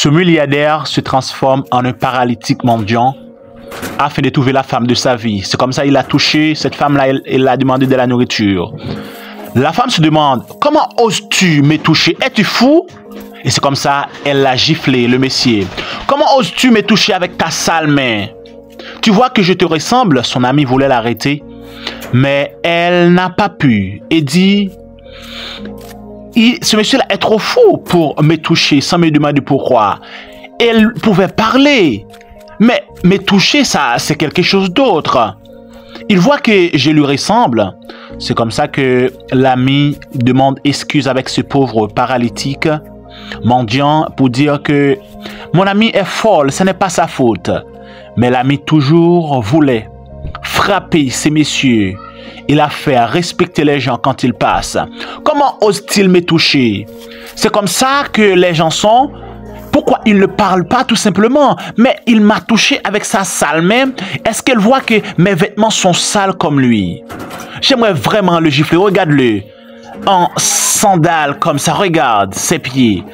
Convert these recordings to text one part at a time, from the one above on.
Ce milliardaire se transforme en un paralytique mendiant afin de trouver la femme de sa vie. C'est comme ça qu'il a touché cette femme-là, elle a demandé de la nourriture. La femme se demande, comment oses-tu me toucher? Es-tu fou? Et c'est comme ça, elle l'a giflé, le monsieur. Comment oses-tu me toucher avec ta sale main? Tu vois que je te ressemble? Son ami voulait l'arrêter, mais elle n'a pas pu. Et dit, ce monsieur-là est trop fou pour me toucher sans me demander pourquoi. Elle pouvait parler, mais me toucher, ça, c'est quelque chose d'autre. Il voit que je lui ressemble. C'est comme ça que l'ami demande excuse avec ce pauvre paralytique mendiant pour dire que mon ami est folle, ce n'est pas sa faute. Mais l'ami toujours voulait frapper ces messieurs et la faire respecter les gens quand ils passent. Comment ose-t-il me toucher? C'est comme ça que les gens sont. Pourquoi il ne parle pas tout simplement? Mais il m'a touché avec sa sale main. Est-ce qu'elle voit que mes vêtements sont sales comme lui? J'aimerais vraiment le gifler. Regarde-le. En sandales comme ça. Regarde ses pieds.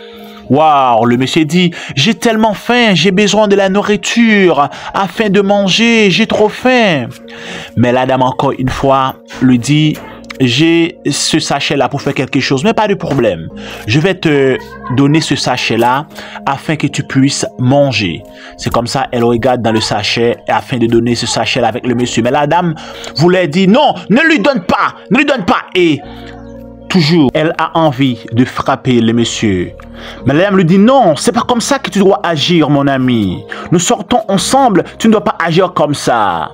Waouh, le monsieur dit, j'ai tellement faim, j'ai besoin de la nourriture afin de manger, j'ai trop faim. Mais la dame encore une fois lui dit, j'ai ce sachet-là pour faire quelque chose, mais pas de problème. Je vais te donner ce sachet-là afin que tu puisses manger. C'est comme ça, elle regarde dans le sachet afin de donner ce sachet-là avec le monsieur. Mais la dame voulait dire, non, ne lui donne pas, ne lui donne pas. Et toujours, elle a envie de frapper le monsieur. Mais la dame lui dit, non, c'est pas comme ça que tu dois agir, mon ami. Nous sortons ensemble, tu ne dois pas agir comme ça.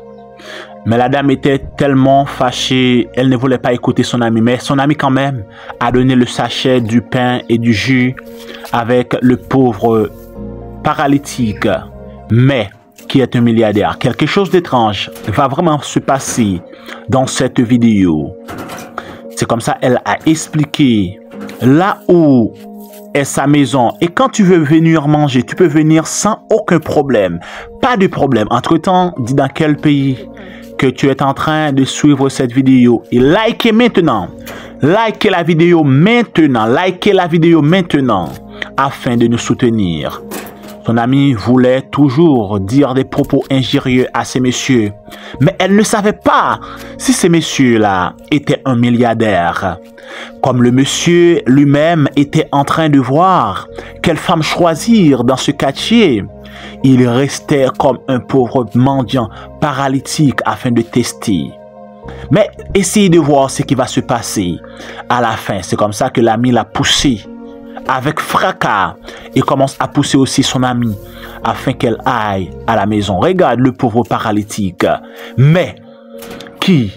Mais la dame était tellement fâchée, elle ne voulait pas écouter son ami. Mais son ami quand même a donné le sachet du pain et du jus avec le pauvre paralytique, mais qui est un milliardaire. Quelque chose d'étrange va vraiment se passer dans cette vidéo. C'est comme ça, elle a expliqué là où est sa maison. Et quand tu veux venir manger, tu peux venir sans aucun problème. Pas de problème. Entre-temps, dis dans quel pays que tu es en train de suivre cette vidéo. Et likez maintenant. Likez la vidéo maintenant. Likez la vidéo maintenant afin de nous soutenir. Son ami voulait toujours dire des propos injurieux à ces messieurs. Mais elle ne savait pas si ces messieurs-là étaient un milliardaire. Comme le monsieur lui-même était en train de voir quelle femme choisir dans ce quartier, il restait comme un pauvre mendiant paralytique afin de tester. Mais essayez de voir ce qui va se passer à la fin. C'est comme ça que l'ami l'a poussé avec fracas et commence à pousser aussi son amie afin qu'elle aille à la maison. Regarde le pauvre paralytique, mais qui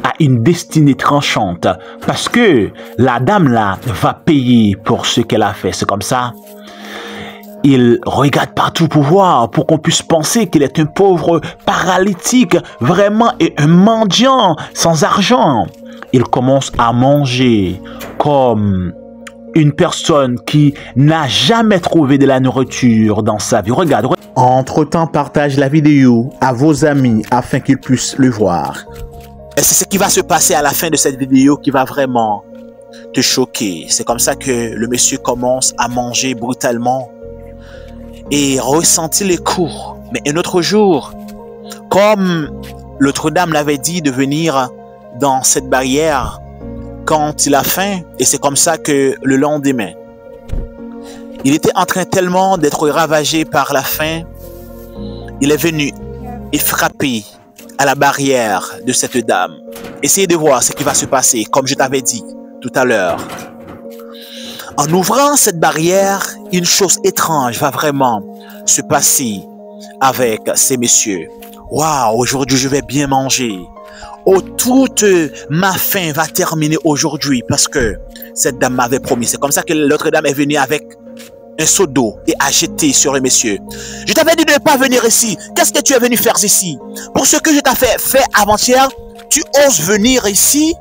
a une destinée tranchante parce que la dame là va payer pour ce qu'elle a fait. C'est comme ça. Il regarde partout pour voir, pour qu'on puisse penser qu'il est un pauvre paralytique vraiment et un mendiant sans argent. Il commence à manger comme une personne qui n'a jamais trouvé de la nourriture dans sa vie. Regarde. Entre-temps, partage la vidéo à vos amis afin qu'ils puissent le voir. Et c'est ce qui va se passer à la fin de cette vidéo qui va vraiment te choquer. C'est comme ça que le monsieur commence à manger brutalement et ressentit les coups. Mais un autre jour, comme l'autre dame l'avait dit de venir dans cette barrière quand il a faim, et c'est comme ça que le lendemain, il était en train tellement d'être ravagé par la faim, il est venu et frappé à la barrière de cette dame. Essayez de voir ce qui va se passer, comme je t'avais dit tout à l'heure. En ouvrant cette barrière, une chose étrange va vraiment se passer avec ces messieurs. Waouh, aujourd'hui je vais bien manger. Oh, toute ma faim va terminer aujourd'hui parce que cette dame m'avait promis. C'est comme ça que l'autre dame est venue avec un seau d'eau et a jeté sur le monsieur. Je t'avais dit de ne pas venir ici. Qu'est-ce que tu es venu faire ici? Pour ce que je t'ai fait avant-hier, tu oses venir ici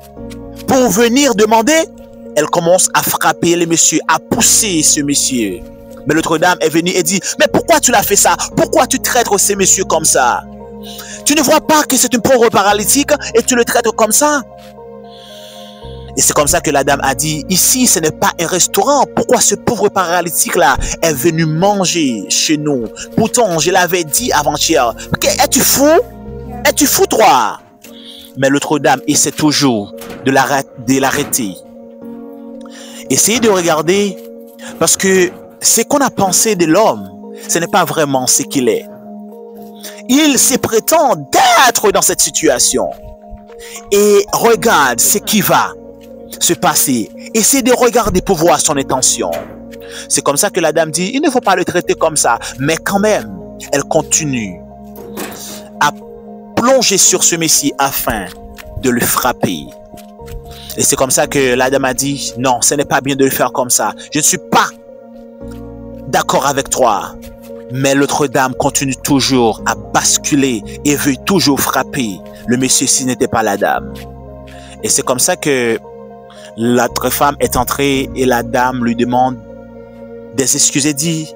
pour venir demander? Elle commence à frapper le monsieur, à pousser ce monsieur. Mais l'autre dame est venue et dit, mais pourquoi tu l'as fait ça? Pourquoi tu traites ces messieurs comme ça? Tu ne vois pas que c'est un pauvre paralytique et tu le traites comme ça? Et c'est comme ça que la dame a dit, ici, ce n'est pas un restaurant. Pourquoi ce pauvre paralytique-là est venu manger chez nous? Pourtant, je l'avais dit avant-hier. Es-tu fou? Es-tu fou, toi? Mais l'autre dame essaie toujours de l'arrêter. Essayez de regarder, parce que ce qu'on a pensé de l'homme, ce n'est pas vraiment ce qu'il est. Il se prétend d'être dans cette situation. Et regarde ce qui va se passer. Essayez de regarder pour voir son intention. C'est comme ça que la dame dit, il ne faut pas le traiter comme ça. Mais quand même, elle continue à plonger sur ce Messie afin de le frapper. Et c'est comme ça que la dame a dit, non, ce n'est pas bien de le faire comme ça. Je ne suis pas d'accord avec toi. Mais l'autre dame continue toujours à basculer et veut toujours frapper le monsieur si n'était pas la dame. Et c'est comme ça que l'autre femme est entrée et la dame lui demande des excuses et dit,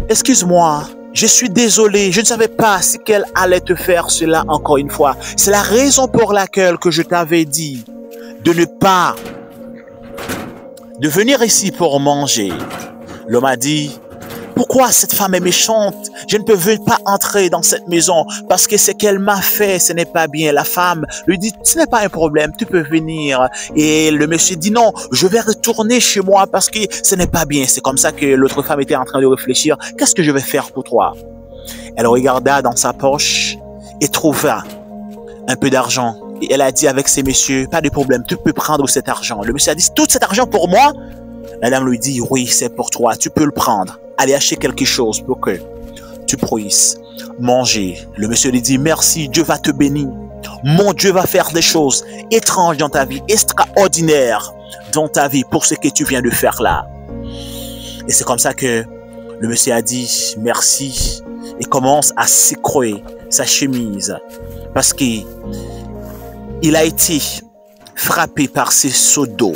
excuse-moi, je suis désolé, je ne savais pas si qu'elle allait te faire cela encore une fois. C'est la raison pour laquelle que je t'avais dit de ne pas de venir ici pour manger. L'homme a dit, pourquoi cette femme est méchante? Je ne peux pas entrer dans cette maison parce que ce qu'elle m'a fait, ce n'est pas bien. La femme lui dit, ce n'est pas un problème, tu peux venir. Et le monsieur dit, non, je vais retourner chez moi parce que ce n'est pas bien. C'est comme ça que l'autre femme était en train de réfléchir. Qu'est-ce que je vais faire pour toi? Elle regarda dans sa poche et trouva un peu d'argent. Et elle a dit avec ces messieurs, pas de problème, tu peux prendre cet argent. Le monsieur a dit, tout cet argent pour moi? La dame lui dit, oui, c'est pour toi, tu peux le prendre. Allez acheter quelque chose pour que tu puisses manger. Le monsieur lui dit, merci, Dieu va te bénir. Mon Dieu va faire des choses étranges dans ta vie, extraordinaires dans ta vie pour ce que tu viens de faire là. Et c'est comme ça que le monsieur a dit, merci, et commence à secouer sa chemise parce qu'il a été frappé par ces seaux d'eau.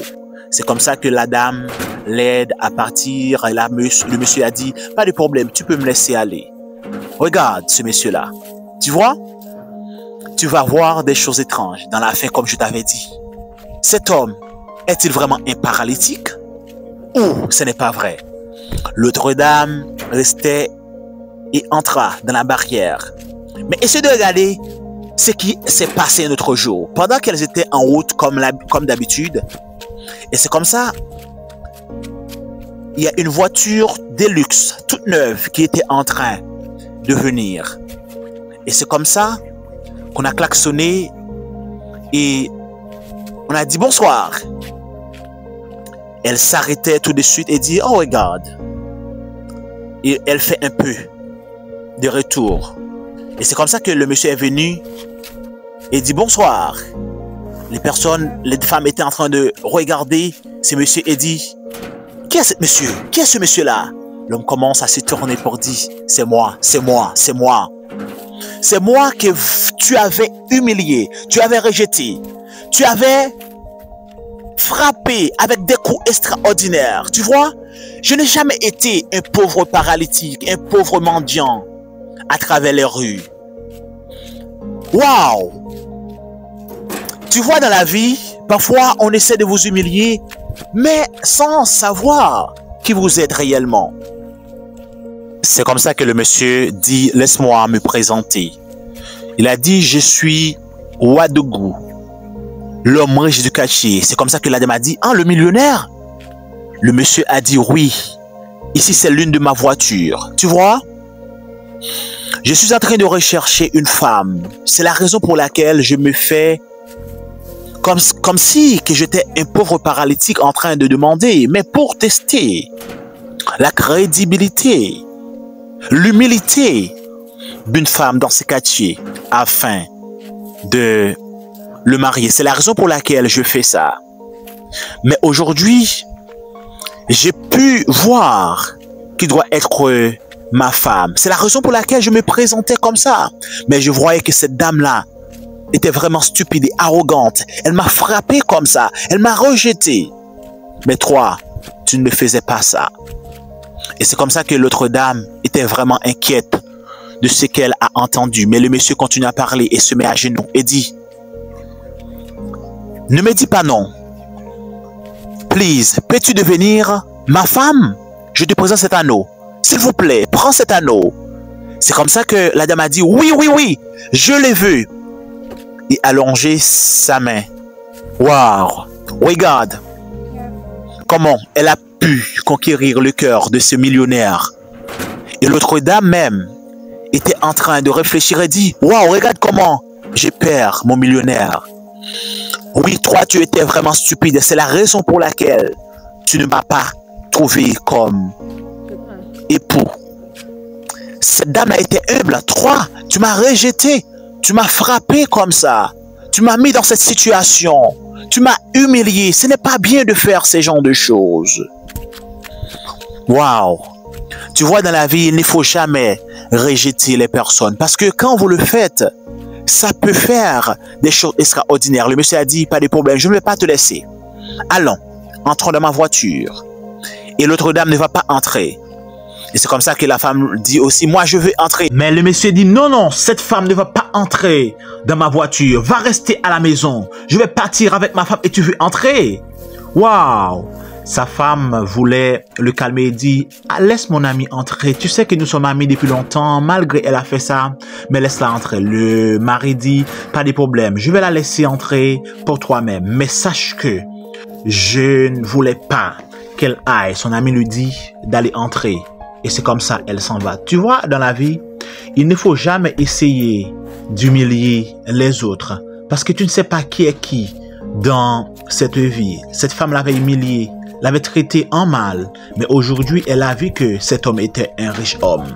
C'est comme ça que la dame l'aide à partir. Et là, le monsieur a dit, pas de problème, tu peux me laisser aller. Regarde ce monsieur-là. Tu vois? Tu vas voir des choses étranges dans la fin comme je t'avais dit. Cet homme, est-il vraiment un paralytique? Ou ce n'est pas vrai? L'autre dame restait et entra dans la barrière. Mais essayez de regarder ce qui s'est passé un autre jour. Pendant qu'elles étaient en route comme d'habitude, et c'est comme ça, il y a une voiture de luxe, toute neuve, qui était en train de venir. Et c'est comme ça qu'on a klaxonné et on a dit bonsoir. Elle s'arrêtait tout de suite et dit, oh regarde. Et elle fait un peu de retour. Et c'est comme ça que le monsieur est venu et dit bonsoir. Les femmes étaient en train de regarder ce monsieur et dit, qui est ce monsieur? Qui est ce monsieur-là? L'homme commence à se tourner pour dire, c'est moi, c'est moi, c'est moi. C'est moi que tu avais humilié, tu avais rejeté, tu avais frappé avec des coups extraordinaires. Tu vois, je n'ai jamais été un pauvre paralytique, un pauvre mendiant à travers les rues. Waouh! Tu vois, dans la vie, parfois on essaie de vous humilier, mais sans savoir qui vous êtes réellement. C'est comme ça que le monsieur dit, laisse-moi me présenter. Il a dit, je suis Ouadougou, l'homme riche du quartier. C'est comme ça que la dame a dit, ah, le millionnaire? Le monsieur a dit, oui, ici c'est l'une de ma voiture. Tu vois? Je suis en train de rechercher une femme. C'est la raison pour laquelle je me fais comme si que j'étais un pauvre paralytique en train de demander, mais pour tester la crédibilité, l'humilité d'une femme dans ce quartier afin de le marier. C'est la raison pour laquelle je fais ça. Mais aujourd'hui, j'ai pu voir qui doit être ma femme. C'est la raison pour laquelle je me présentais comme ça. Mais je voyais que cette dame-là était vraiment stupide et arrogante. Elle m'a frappé comme ça. Elle m'a rejeté. Mais toi, tu ne me faisais pas ça. Et c'est comme ça que l'autre dame était vraiment inquiète de ce qu'elle a entendu. Mais le monsieur continue à parler et se met à genoux et dit, ne me dis pas non. Please, peux-tu devenir ma femme? Je te présente cet anneau. S'il vous plaît, prends cet anneau. C'est comme ça que la dame a dit, oui, oui, oui, je l'ai vu. Et allongé sa main. Waouh, regarde comment elle a pu conquérir le cœur de ce millionnaire. Et l'autre dame même était en train de réfléchir et dit, waouh, regarde comment je perds mon millionnaire. Oui, toi, tu étais vraiment stupide. C'est la raison pour laquelle tu ne m'as pas trouvé comme époux. Cette dame a été humble. Toi, tu m'as rejeté. Tu m'as frappé comme ça. Tu m'as mis dans cette situation. Tu m'as humilié. Ce n'est pas bien de faire ce genre de choses. Waouh. Tu vois, dans la vie, il ne faut jamais rejeter les personnes. Parce que quand vous le faites, ça peut faire des choses extraordinaires. Le monsieur a dit, pas de problème, je ne vais pas te laisser. Allons, entrons dans ma voiture. Et l'autre dame ne va pas entrer. Et c'est comme ça que la femme dit aussi, moi je veux entrer. Mais le monsieur dit, non, non, cette femme ne va pas entrer dans ma voiture. Va rester à la maison. Je vais partir avec ma femme et tu veux entrer. Waouh. Sa femme voulait le calmer et dit, ah, laisse mon ami entrer. Tu sais que nous sommes amis depuis longtemps, malgré elle a fait ça. Mais laisse-la entrer. Le mari dit, pas de problème. Je vais la laisser entrer pour toi-même. Mais sache que je ne voulais pas qu'elle aille. Son ami lui dit d'aller entrer. Et c'est comme ça, elle s'en va. Tu vois, dans la vie, il ne faut jamais essayer d'humilier les autres. Parce que tu ne sais pas qui est qui dans cette vie. Cette femme l'avait humilié, l'avait traité en mal. Mais aujourd'hui, elle a vu que cet homme était un riche homme.